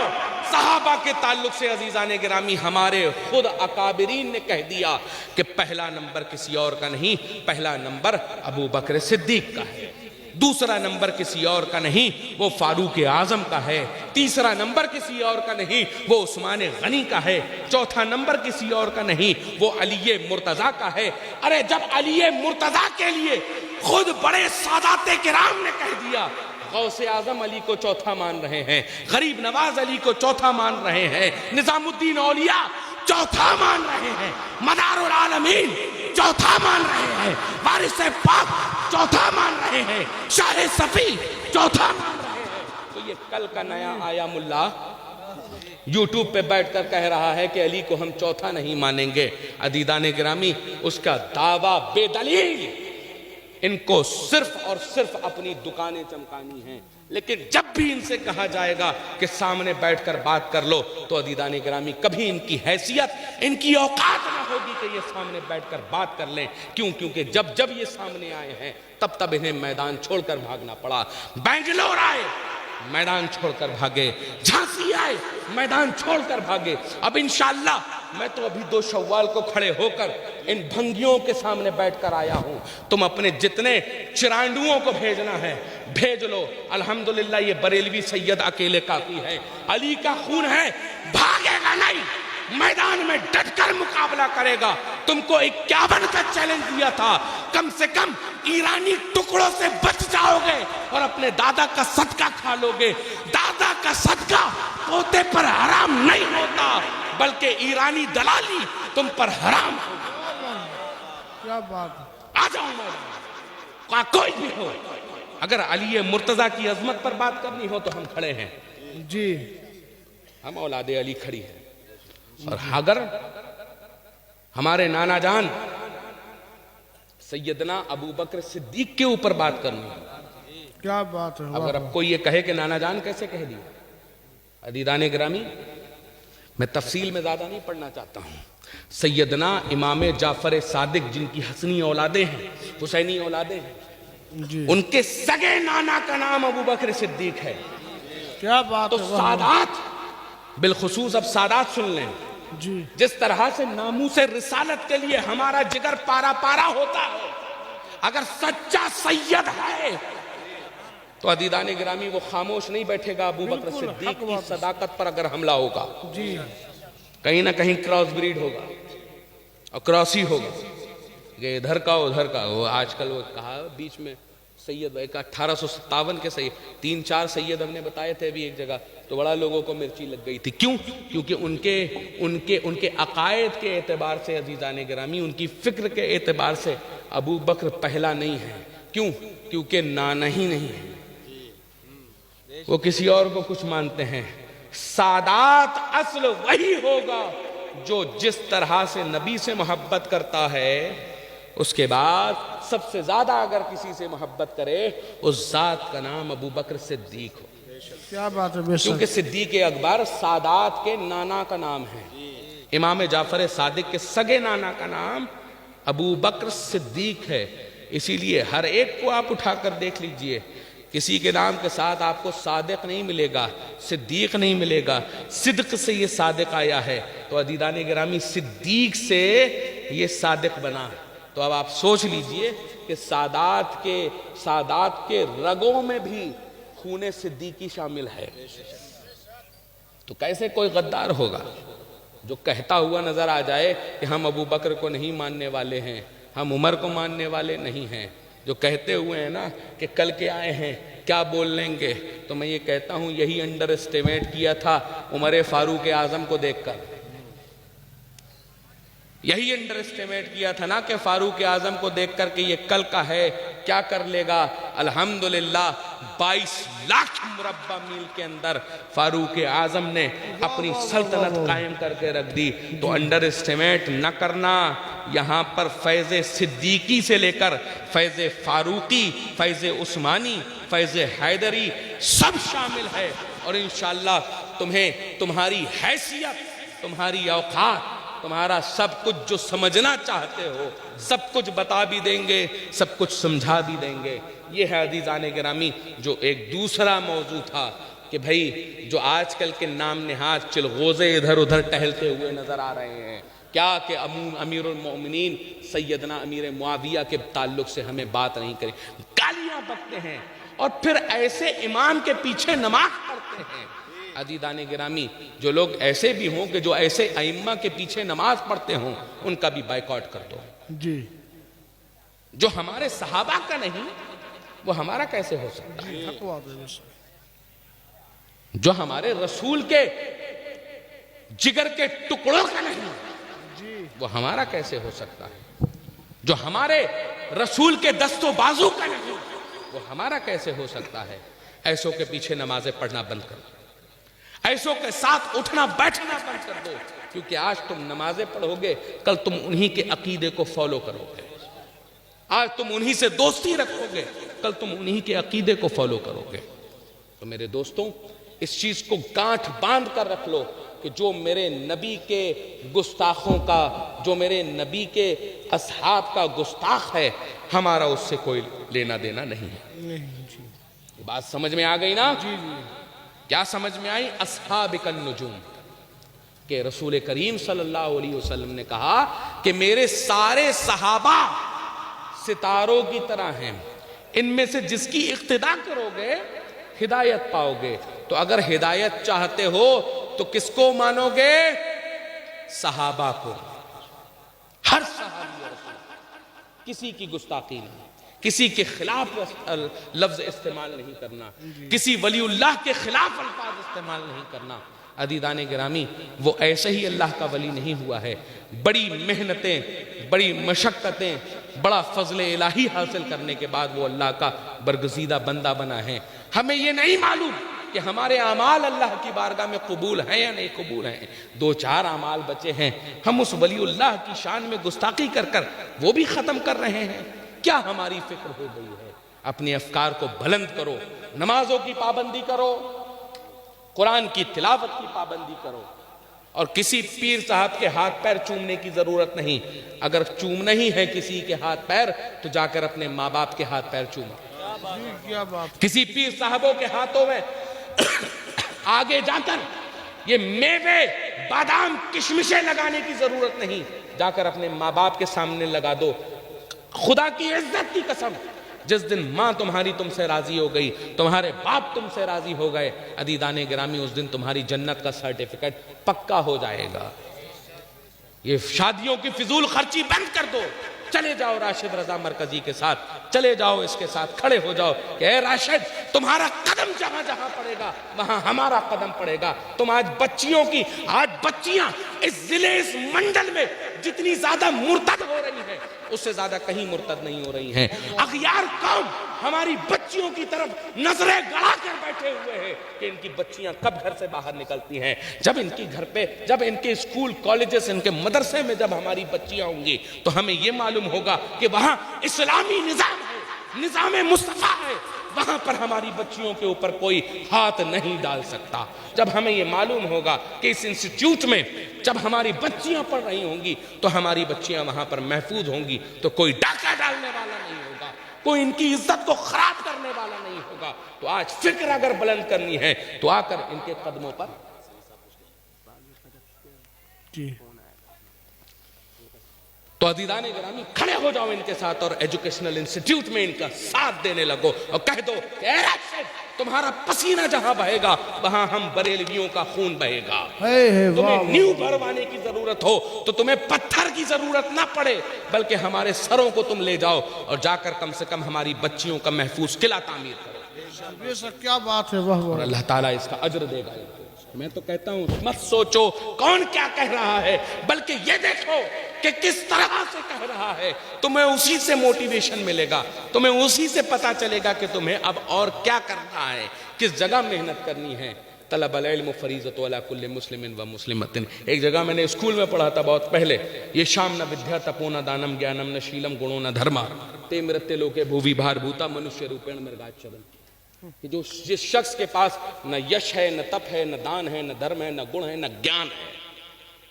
صحابہ کے تعلق سے عزیزان گرامی ہمارے خود اکابرین نے کہہ دیا کہ پہلا نمبر کسی اور کا نہیں، پہلا نمبر ابو بکر صدیق کا ہے. دوسرا نمبر کسی اور کا نہیں، وہ فاروق اعظم کا ہے. تیسرا نمبر کسی اور کا نہیں، وہ عثمان غنی کا ہے. چوتھا نمبر کسی اور کا نہیں، وہ علی مرتضیٰ کا ہے. ارے جب علی مرتضیٰ کے لیے خود بڑے سادات کرام نے کہہ دیا، غوث اعظم علی کو چوتھا مان رہے ہیں، غریب نواز علی کو چوتھا مان رہے ہیں، نظام الدین اولیاء چوتھا مان رہے ہیں، مدار العالمین چوتھا مان رہے ہیں، وارث پاک چوتھا مان رہے ہیں، شاہ صفی چوتھا مان رہے ہیں. تو یہ کل کا نیا آیا ملا یوٹیوب پہ بیٹھ کر کہہ رہا ہے کہ علی کو ہم چوتھا نہیں مانیں گے. عزیزان گرامی اس کا دعویٰ بے دلیل. ان کو صرف اور صرف اپنی دکانیں چمکانی ہیں. لیکن جب بھی ان سے کہا جائے گا کہ سامنے بیٹھ کر بات کر لو تو عزیزان گرامی کبھی ان کی حیثیت ان کی اوقات نہ ہوگی کہ یہ سامنے بیٹھ کر بات کر لیں. کیونکہ جب یہ سامنے آئے ہیں تب انہیں میدان چھوڑ کر بھاگنا پڑا. بنگلور آئے میدان چھوڑ کر بھاگے، جھانسی آئے میدان چھوڑ کر بھاگے. اب انشاءاللہ میں تو ابھی 2 شوال کو کھڑے ہو کر ان بھنگیوں کے سامنے بیٹھ کر آیا ہوں. تم اپنے جتنے چرانڈوؤں کو بھیجنا ہے بھیج لو. الحمدللہ یہ بریلوی سید اکیلے کافی ہے. علی کا خون ہے، بھاگے گا نہیں، میدان میں ڈٹ کر مقابلہ کرے گا. تم کو 51 کا چیلنج دیا تھا، کم سے کم ایرانی ٹکڑوں سے بچ جاؤ گے اور اپنے دادا کا صدقہ کھا لو گے. دادا کا صدقہ پوتے پر حرام نہیں ہوتا بلکہ ایرانی دلالی تم پر حرام ہوگا. کیا بات ہے. آ جاؤ میدان، کوئی بھی ہو. اگر علی مرتضیٰ کی عظمت پر بات کرنی ہو تو ہم کھڑے ہیں. جی ہم اولاد علی کھڑی ہے. اور اگر ہمارے نانا جان سیدنا ابو بکر صدیق کے اوپر بات کرنی ہے، کیا بات ہے. اگر اب کوئی یہ کہے کہ نانا جان کیسے کہہ دیا. عزیزان گرامی میں تفصیل میں زیادہ نہیں پڑھنا چاہتا ہوں. سیدنا امام جعفر صادق جن کی حسنی اولادیں ہیں، حسینی اولادیں ہیں، جی ان کے سگے نانا کا نام ابو بکر صدیق ہے. کیا بات تو ہے. سادات بالخصوص اب سادات سن لیں. جی جس طرح سے ناموس رسالت کے لیے ہمارا جگر پارا پارا ہوتا ہے، اگر سچا سید ہے تو عزیزان گرامی وہ خاموش نہیں بیٹھے گا. ابو بکر صدیق کی صداقت پر اگر حملہ ہوگا جی کہیں نہ کہیں کراس بریڈ ہوگا اور کراسی ہوگا کہ ادھر کا ادھر کا. وہ آج کل وہ کہا بیچ میں سید 1857 کے سید 3-4 سید ہم نے بتائے تھے ابھی ایک جگہ، تو بڑا لوگوں کو مرچی لگ گئی تھی. کیوں؟ کیونکہ ان کے عقائد کے اعتبار سے عزیزان گرامی، ان کی فکر کے اعتبار سے ابو بکر پہلا نہیں ہے. کیوں؟ کیونکہ نانا ہی نہیں ہے، وہ کسی اور کو کچھ مانتے ہیں. سادات اصل وہی ہوگا جو جس طرح سے نبی سے محبت کرتا ہے اس کے بعد سب سے زیادہ اگر کسی سے محبت کرے اس ذات کا نام ابو بکر صدیق ہو. کیا بات ہے. بے شک. کیونکہ صدیق اکبر سادات کے نانا کا نام ہے. امام جعفر صادق کے سگے نانا کا نام ابو بکر صدیق ہے. اسی لیے ہر ایک کو آپ اٹھا کر دیکھ لیجئے کسی کے نام کے ساتھ آپ کو صادق نہیں ملے گا، صدیق نہیں ملے گا، صدق سے یہ صادق آیا ہے، تو عزیزان گرامی صدیق سے یہ صادق بنا۔ تو اب آپ سوچ لیجئے کہ سادات کے رگوں میں بھی خون صدیقی شامل ہے، تو کیسے کوئی غدار ہوگا جو کہتا ہوا نظر آ جائے کہ ہم ابو بکر کو نہیں ماننے والے ہیں، ہم عمر کو ماننے والے نہیں ہیں، جو کہتے ہوئے ہیں نا کہ کل کے آئے ہیں کیا بول لیں گے، تو میں یہ کہتا ہوں یہی انڈر اسٹیمیٹ کیا تھا عمر فاروق اعظم کو دیکھ کر، یہی انڈر اسٹیمیٹ کیا تھا نا کہ فاروق اعظم کو دیکھ کر کہ یہ کل کا ہے کیا کر لے گا۔ الحمدللہ 22 لاکھ مربع میل کے اندر فاروق اعظم نے اپنی سلطنت قائم کر کے رکھ دی۔ تو انڈر اسٹیمیٹ نہ کرنا، یہاں پر فیض صدیقی سے لے کر فیض فاروقی، فیض عثمانی، فیض حیدری سب شامل ہے، اور انشاءاللہ تمہیں تمہاری حیثیت، تمہاری اوقات، تمہارا سب کچھ جو سمجھنا چاہتے ہو سب کچھ بتا بھی دیں گے، سب کچھ سمجھا بھی دیں گے۔ یہ ہے عزیزان گرامی جو ایک دوسرا موضوع تھا کہ بھائی جو آج کل کے نام نہاد چلغوزے ادھر ادھر ٹہلتے ہوئے نظر آ رہے ہیں، کیا کہ امیر المومنین سیدنا امیر معاویہ کے تعلق سے ہمیں بات نہیں کریں، گالیاں بکتے ہیں اور پھر ایسے امام کے پیچھے نماز پڑھتے ہیں۔ عزیزان گرامی جو لوگ ایسے بھی ہوں کہ جو ایسے ائمہ کے پیچھے نماز پڑھتے ہوں ان کا بھی بائیکاٹ کر دو۔ جی جو ہمارے صحابہ کا نہیں وہ ہمارا کیسے ہو سکتا ہے؟ حق بات ہے۔ جو ہمارے رسول کے جگر کے ٹکڑوں کا نہیں وہ ہمارا کیسے ہو سکتا ہے؟ جو ہمارے رسول کے دست و بازو کا نہیں وہ ہمارا کیسے ہو سکتا ہے؟ ایسوں کے پیچھے نمازیں پڑھنا بند کر دو، ایسوں کے ساتھ اٹھنا بیٹھنا بند کر دو، کیونکہ آج تم نمازیں پڑھو گے کل تم انہی کے عقیدے کو فالو کرو گے، آج تم انہی سے دوستی رکھو گے کل تم انہی کے عقیدے کو فالو کرو گے۔ تو میرے دوستوں اس چیز کو گانٹھ باندھ کر رکھ لو کہ جو میرے نبی کے گستاخوں کا، جو میرے نبی کے اصحاب کا گستاخ ہے ہمارا اس سے کوئی لینا دینا نہیں ہے۔ یہ بات سمجھ میں آ گئی نا؟ کیا سمجھ میں آئی؟ اصحابک النجوم کہ رسول کریم صلی اللہ علیہ وسلم نے کہا کہ میرے سارے صحابہ ستاروں کی طرح ہیں، ان میں سے جس کی اقتداء کرو گے ہدایت پاؤ گے۔ تو اگر ہدایت چاہتے ہو تو کس کو مانو گے؟ صحابہ کو، ہر صحابی رسول، کسی کی گستاخی نہیں، کسی کے خلاف لفظ استعمال نہیں کرنا، کسی ولی اللہ کے خلاف الفاظ استعمال نہیں کرنا۔ عزیزان گرامی وہ ایسے ہی اللہ کا ولی نہیں ہوا ہے، بڑی محنتیں، بڑی مشقتیں، بڑا فضل الہی حاصل کرنے کے بعد وہ اللہ کا برگزیدہ بندہ بنا ہے۔ ہمیں یہ نہیں معلوم کہ ہمارے اعمال اللہ کی بارگاہ میں قبول ہیں یا نہیں قبول ہیں، 2-4 اعمال بچے ہیں، ہم اس ولی اللہ کی شان میں گستاخی کر کر وہ بھی ختم کر رہے ہیں۔ کیا ہماری فکر ہو گئی ہے؟ اپنے افکار کو بلند کرو، نمازوں کی پابندی کرو، قرآن کی تلاوت کی پابندی کرو، اور کسی پیر صاحب کے ہاتھ پیر چومنے کی ضرورت نہیں۔ اگر چومنا ہی ہے کسی کے ہاتھ پیر تو جا کر اپنے ماں باپ کے ہاتھ پیر چومو۔ کیا بات، کسی پیر صاحبوں کے ہاتھوں میں آگے جا کر یہ میوے بادام کشمشیں لگانے کی ضرورت نہیں، جا کر اپنے ماں باپ کے سامنے لگا دو۔ خدا کی عزت کی قسم جس دن ماں تمہاری تم سے راضی ہو گئی، تمہارے باپ تم سے راضی ہو گئے، عزیزان گرامی اس دن تمہاری جنت کا سرٹیفکیٹ پکا ہو جائے گا۔ یہ شادیوں کی فضول خرچی بند کر دو، چلے جاؤ راشد رضا مرکزی کے ساتھ، چلے جاؤ اس کے ساتھ، کھڑے ہو جاؤ کہ اے راشد تمہارا قدم جہاں جہاں پڑے گا وہاں ہمارا قدم پڑے گا۔ تم آج بچیوں کی، آج بچیاں اس ضلع، اس منڈل میں جتنی زیادہ مرتد ہو رہی ہیں اس سے زیادہ کہیں مرتد نہیں ہو رہی ہیں۔ اغیار قوم ہماری بچیوں کی طرف نظریں گڑا کر بیٹھے ہوئے ہیں کہ ان کی بچیاں کب گھر سے باہر نکلتی ہیں۔ جب ان کی گھر پہ، جب ان کے اسکول کالجز، ان کے مدرسے میں جب ہماری بچیاں ہوں گی تو ہمیں یہ معلوم ہوگا کہ وہاں اسلامی نظام ہے، نظام مصطفیٰ ہے، وہاں پر ہماری بچیوں کے اوپر کوئی ہاتھ نہیں ڈال سکتا۔ جب ہمیں یہ معلوم ہوگا کہ اس انسٹیٹیوٹ میں جب ہماری بچیاں پڑھ رہی ہوں گی تو ہماری بچیاں وہاں پر محفوظ ہوں گی، تو کوئی ڈاکہ ڈالنے والا نہیں ہوگا، کوئی ان کی عزت کو خراب کرنے والا نہیں ہوگا. تو آج فکر اگر بلند کرنی ہے تو آ کر ان کے قدموں پر جی تو عزیزان گرامی کھڑے ہو جاؤ ان کے ساتھ اور ایجوکیشنل انسٹیٹیوٹ میں ان کا ساتھ دینے لگو اور کہہ دو کہ اے راشد تمہارا پسینہ جہاں بہے گا وہاں ہم بریلویوں کا خون بہے گا. تمہیں نیو بھروانے کی ضرورت ہو تو تمہیں پتھر کی ضرورت نہ پڑے بلکہ ہمارے سروں کو تم لے جاؤ اور جا کر کم سے کم ہماری بچیوں کا محفوظ قلعہ تعمیر کرو. یہ سب کیا بات ہے. واہ اور واہ. اللہ تعالیٰ اس کا اجر دے گا. میں تو کہتا ہوں مت سوچو کون کیا کہہ رہا ہے بلکہ یہ دیکھو کہ کس طرح سے کہہ رہا ہے. تمہیں اسی سے موٹیویشن ملے گا, تمہیں اسی سے پتا چلے گا کہ تمہیں اب اور کیا کرنا ہے, کس جگہ محنت کرنی ہے. طلب العلم فریضۃ علی کل مسلم و مسلمۃ. ایک جگہ میں نے اسکول میں پڑھا تھا بہت پہلے, یہ شام نہ ودھیا تپو نہ دانم گیانم نہ شیلم گنو نہ دھرما تے مرتے لوکے بھووی بھار بھوتا منشیہ روپین مرگاچرن. کہ جو جس شخص کے پاس نہ یش ہے نہ تپ ہے نہ دان ہے نہ دھرم ہے نہ گن ہے نہ گیان ہے,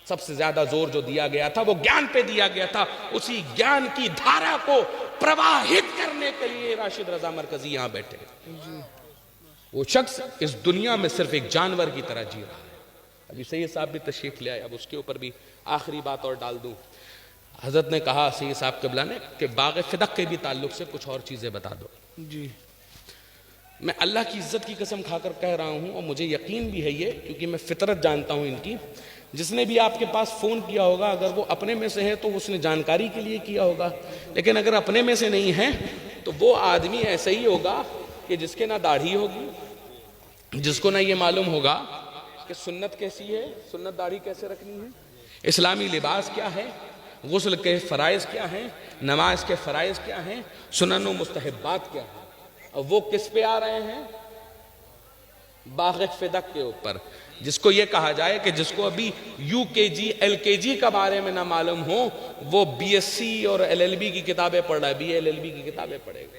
سب سے زیادہ زور جو دیا گیا تھا وہ گیان پہ دیا گیا تھا. اسی گیان کی دھارا کو پرواہت کرنے کے لیے راشد رضا مرکزی یہاں بیٹھے. وہ شخص اس دنیا میں صرف ایک جانور کی طرح جی رہا ہے. ابھی سید صاحب بھی تشریف لے آئے, اب اس کے اوپر بھی آخری بات اور ڈال دوں. حضرت نے کہا سید صاحب قبلہ نے کہ باغ فدق کے بھی تعلق سے کچھ اور چیزیں بتا دو. جی میں اللہ کی عزت کی قسم کھا کر کہہ رہا ہوں اور مجھے یقین بھی ہے یہ, کیونکہ میں فطرت جانتا ہوں ان کی. جس نے بھی آپ کے پاس فون کیا ہوگا اگر وہ اپنے میں سے ہے تو اس نے جانکاری کے لیے کیا ہوگا, لیکن اگر اپنے میں سے نہیں ہے تو وہ آدمی ایسا ہی ہوگا کہ جس کے نہ داڑھی ہوگی, جس کو نہ یہ معلوم ہوگا کہ سنت کیسی ہے, سنت داڑھی کیسے رکھنی ہے, اسلامی لباس کیا ہے, غسل کے فرائض کیا ہیں, نماز کے فرائض کیا ہیں, سنن و مستحبات کیا ہیں. اور وہ کس پہ آ رہے ہیں؟ باغ فدق کے اوپر. جس کو یہ کہا جائے کہ جس کو ابھی یو کے جی ایل کے جی کا بارے میں نہ معلوم ہو وہ بی ایس سی اور ایل ایل بی کی کتابیں پڑھ رہا ہے, بی ایل ایل بی کی کتابیں پڑھے گا.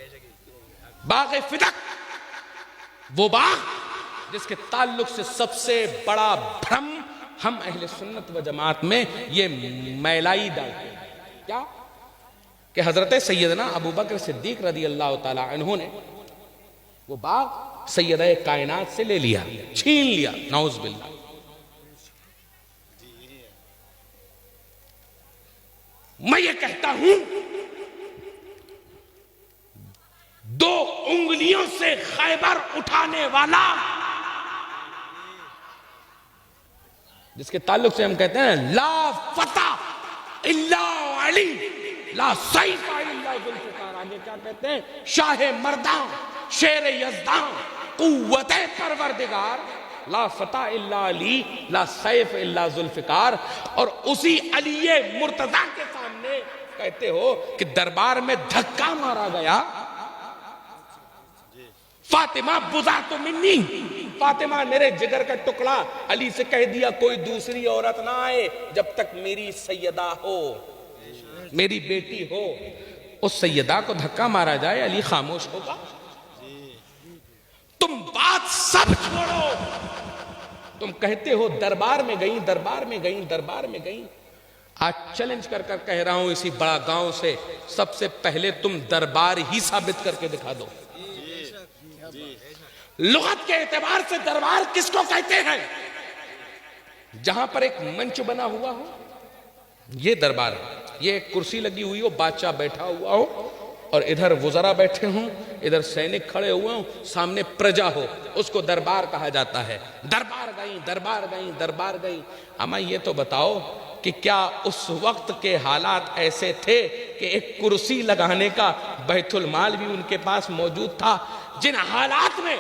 باغ فدق وہ باغ جس کے تعلق سے سب سے بڑا بھرم ہم اہل سنت و جماعت میں یہ میلائی ڈالتے ہیں. کیا کہ حضرت سیدنا ابو بکر صدیق رضی اللہ تعالی عنہ نے وہ باغ سیدہ کائنات سے لے لیا, چھین لیا, نعوذ باللہ. میں یہ کہتا ہوں 2 انگلیوں سے خیبر اٹھانے والا جس کے تعلق سے ہم کہتے ہیں لا فتح الا علی لا سیف الا ذوالفقار. آگے کیا کہتے ہیں؟ شاہ مردان, شیر یزدان, قوت پروردگار, لا فتح الا علی لا سیف الا ذوالفقار. اور اسی علی مرتضیٰ کے سامنے کہتے ہو کہ دربار میں دھکا مارا گیا, فاطمہ بضعت منی, فاطمہ میرے جگر کا ٹکڑا. علی سے کہہ دیا کوئی دوسری عورت نہ آئے جب تک میری سیدہ ہو, میری بیٹی ہو. اس سیدہ کو دھکا مارا جائے, علی خاموش ہوگا؟ تم بات سب چھوڑو, تم کہتے ہو دربار میں گئیں, دربار میں گئیں, دربار میں گئیں. آج چیلنج کر کر کہہ رہا ہوں اسی بڑا گاؤں سے, سب سے پہلے تم دربار ہی ثابت کر کے دکھا دو. لغت کے اعتبار سے دربار کس کو کہتے ہیں؟ جہاں پر ایک منچ بنا ہوا ہو, یہ دربار ہے. یہ ایک کرسی لگی ہوئی ہو, بادشاہ بیٹھا ہوا ہو اور ادھر وزراء بیٹھے ہوں, ادھر سینک کھڑے ہوئے ہوں, سامنے پرجا ہو, اس کو دربار کہا جاتا ہے. دربار گئیں, دربار گئیں, دربار گئیں. اما یہ تو بتاؤ کہ کیا اس وقت کے حالات ایسے تھے کہ ایک کرسی لگانے کا بیت المال بھی ان کے پاس موجود تھا؟ جن حالات میں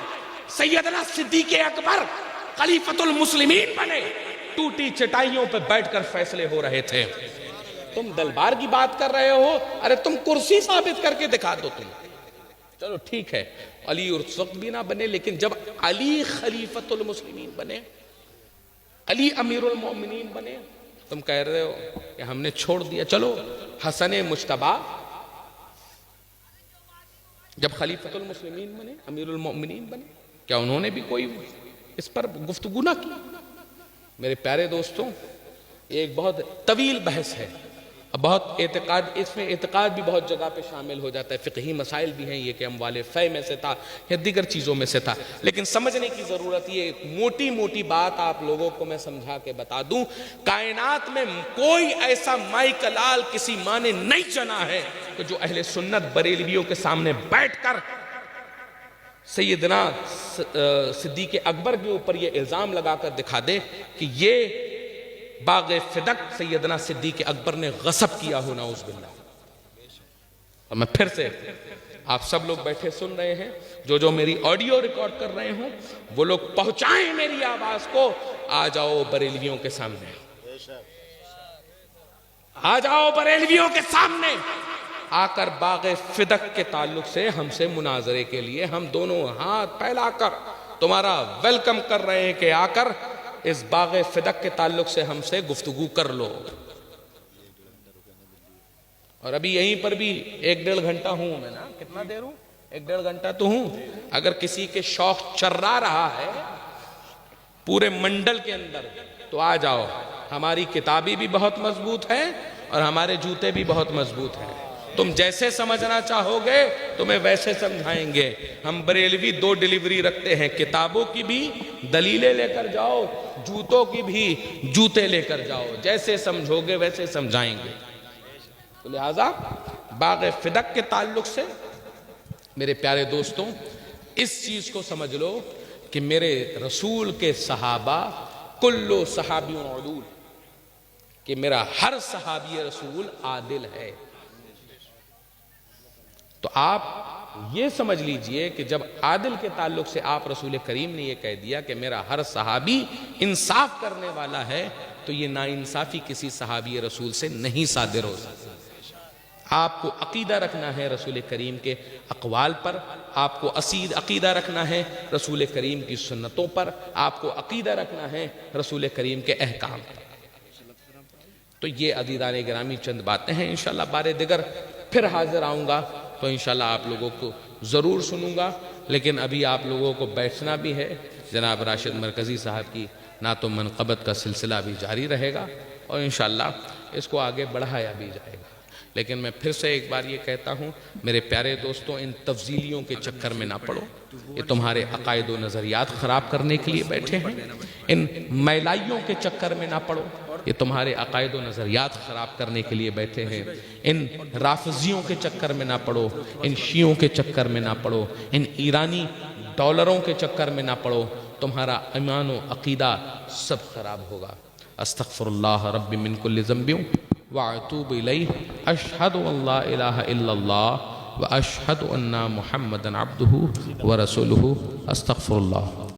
سیدنا صدیق اکبر خلیفۃ المسلمین بنے, ٹوٹی چٹائیوں پہ بیٹھ کر فیصلے ہو رہے تھے. تم دربار کی بات کر رہے ہو, ارے تم کرسی ثابت کر کے دکھا دو. تم چلو ٹھیک ہے علی اس وقت بھی نہ بنے, لیکن جب علی خلیفۃ المسلمین بنے, علی امیر المومنین بنے, تم کہہ رہے ہو کہ ہم نے چھوڑ دیا. چلو حسن مجتبیٰ جب خلیفۃ المسلمین بنے, امیر المومنین بنے, کیا انہوں نے بھی کوئی اس پر گفتگو نہ کی؟ میرے پیارے دوستوں, یہ ایک بہت طویل بحث ہے, بہت اعتقاد، اس میں اعتقاد بھی بہت جگہ پہ شامل ہو جاتا ہے، فقہی مسائل بھی ہیں یہ کہ اموال فے میں سے تھا یا دیگر چیزوں میں سے تھا، لیکن سمجھنے کی ضرورت یہ موٹی موٹی بات آپ لوگوں کو میں سمجھا کے بتا دوں، کائنات میں کوئی ایسا مائی کا لال کسی ماں نے نہیں چنا ہے کہ جو اہل سنت بریلویوں کے سامنے بیٹھ کر سیدنا صدیق اکبر کے اوپر یہ الزام لگا کر دکھا دے کہ یہ باغ فدق سیدنا صدیق اکبر نے غصب کیا ہو، نعوذ باللہ۔ اور میں پھر سے آپ سب لوگ بیٹھے سن رہے ہیں، جو میری آڈیو ریکارڈ کر رہے ہوں وہ لوگ پہنچائیں میری آواز کو، آ جاؤ بریلویوں کے سامنے، آ جاؤ بریلویوں کے سامنے، آ کر باغ فدق کے تعلق سے ہم سے مناظرے کے لیے ہم دونوں ہاتھ پھیلا کر تمہارا ویلکم کر رہے ہیں کہ آ کر اس باغ فدق کے تعلق سے ہم سے گفتگو کر لو۔ اور ابھی یہیں پر بھی 1-1.5 گھنٹہ ہوں میں نا، کتنا دیر ہوں؟ 1-1.5 گھنٹہ تو ہوں۔ اگر کسی کے شوق چررا رہا ہے پورے منڈل کے اندر تو آ جاؤ، ہماری کتابی بھی بہت مضبوط ہے اور ہمارے جوتے بھی بہت مضبوط ہیں، تم جیسے سمجھنا چاہو گے تمہیں ویسے سمجھائیں گے۔ ہم بریلوی 2 ڈیلیوری رکھتے ہیں، کتابوں کی بھی دلیلیں لے کر جاؤ، جوتوں کی بھی جوتے لے کر جاؤ، جیسے سمجھو گے ویسے سمجھائیں گے۔ تو لہٰذا باغ فدق کے تعلق سے میرے پیارے دوستوں اس چیز کو سمجھ لو کہ میرے رسول کے صحابہ کلو صحابی عدول، کہ میرا ہر صحابی رسول عادل ہے۔ تو آپ یہ سمجھ لیجئے کہ جب عادل کے تعلق سے آپ رسول کریم نے یہ کہہ دیا کہ میرا ہر صحابی انصاف کرنے والا ہے، تو یہ ناانصافی کسی صحابی رسول سے نہیں صادر ہو سکتی۔ آپ کو عقیدہ رکھنا ہے رسول کریم کے اقوال پر، آپ کو عقیدہ رکھنا ہے رسول کریم کی سنتوں پر، آپ کو عقیدہ رکھنا ہے رسول کریم کے احکام پر۔ تو یہ عزیزان گرامی چند باتیں ہیں، انشاءاللہ بارے دیگر پھر حاضر آؤں گا تو انشاءاللہ آپ لوگوں کو ضرور سنوں گا، لیکن ابھی آپ لوگوں کو بیٹھنا بھی ہے، جناب راشد مرکزی صاحب کی نعت و منقبت کا سلسلہ بھی جاری رہے گا اور انشاءاللہ اس کو آگے بڑھایا بھی جائے گا۔ لیکن میں پھر سے ایک بار یہ کہتا ہوں میرے پیارے دوستوں، ان تفضیلیوں کے چکر میں نہ پڑو، یہ تمہارے عقائد و نظریات خراب کرنے کے لیے بیٹھے ہیں۔ ان میلائیوں کے چکر میں نہ پڑو، یہ تمہارے عقائد و نظریات خراب کرنے کے لیے بیٹھے ہیں۔ ان رافضیوں کے چکر میں نہ پڑو، ان شیعوں کے چکر میں نہ پڑو، ان ایرانی ڈالروں کے چکر میں نہ پڑو، تمہارا ایمان و عقیدہ سب خراب ہوگا۔ استغفر اللہ رب من کل ذنب واتوب الیہ، اشہد ان لا الہ الا اللہ واشہد ان محمدا عبدہ ورسولہ، استغفر اللہ۔